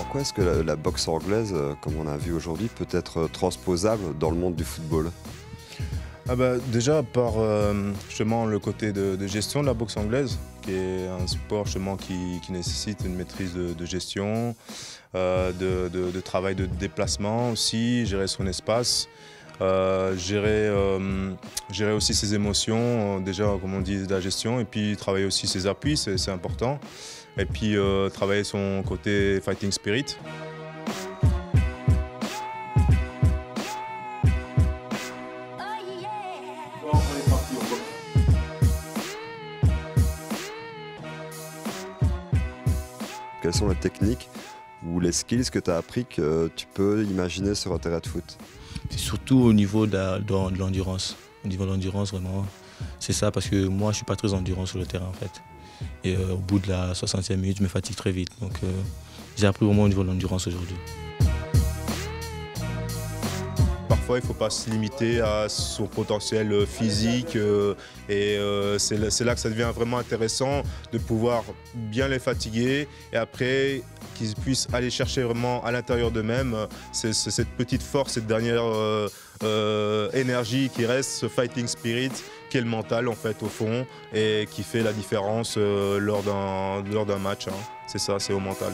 Pourquoi est-ce que la boxe anglaise, comme on a vu aujourd'hui, peut être transposable dans le monde du football? Déjà par justement le côté de gestion de la boxe anglaise, qui est un sport justement qui nécessite une maîtrise de gestion, de travail de déplacement aussi, gérer son espace, gérer aussi ses émotions, déjà comme on dit de la gestion, et puis travailler aussi ses appuis, c'est important, et puis travailler son côté fighting spirit. Quelles sont les techniques ou les skills que tu as appris que tu peux imaginer sur un terrain de foot? C'est surtout au niveau de l'endurance. Au niveau de l'endurance, vraiment, c'est ça, parce que moi, je ne suis pas très endurant sur le terrain, en fait. Et au bout de la 60e minute, je me fatigue très vite. Donc, j'ai appris vraiment au niveau de l'endurance aujourd'hui. Parfois, il ne faut pas se limiter à son potentiel physique c'est là que ça devient vraiment intéressant de pouvoir bien les fatiguer et après qu'ils puissent aller chercher vraiment à l'intérieur d'eux-mêmes cette petite force, cette dernière énergie qui reste, ce fighting spirit qui est le mental en fait au fond et qui fait la différence lors d'un match. Hein. C'est ça, c'est au mental.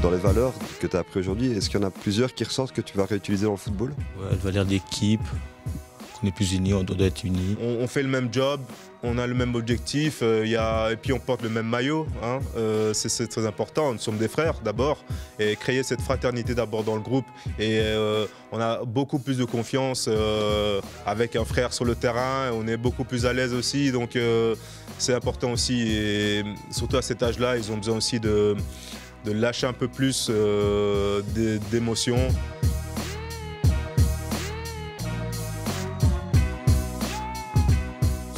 Dans les valeurs que tu as appris aujourd'hui, est-ce qu'il y en a plusieurs qui ressortent que tu vas réutiliser dans le football? Ouais, les valeurs d'équipe, qu'on est plus unis, on doit être unis. On fait le même job, on a le même objectif, et puis on porte le même maillot. Hein, c'est très important, nous sommes des frères d'abord. Et créer cette fraternité d'abord dans le groupe. Et on a beaucoup plus de confiance avec un frère sur le terrain, on est beaucoup plus à l'aise aussi. Donc c'est important aussi, et surtout à cet âge-là, ils ont besoin aussi de lâcher un peu plus d'émotions.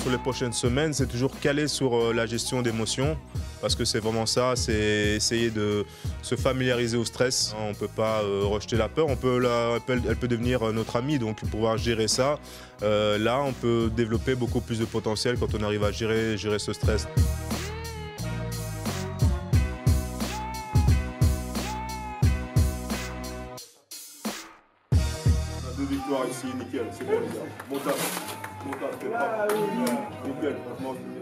Sur les prochaines semaines, c'est toujours calé sur la gestion d'émotions, parce que c'est vraiment ça, c'est essayer de se familiariser au stress. On ne peut pas rejeter la peur, elle peut devenir notre amie, donc pouvoir gérer ça. Là, on peut développer beaucoup plus de potentiel quand on arrive à gérer ce stress. Deux victoires ici, nickel, c'est bon les gars. Bon taf, c'est pas. Nickel, franchement.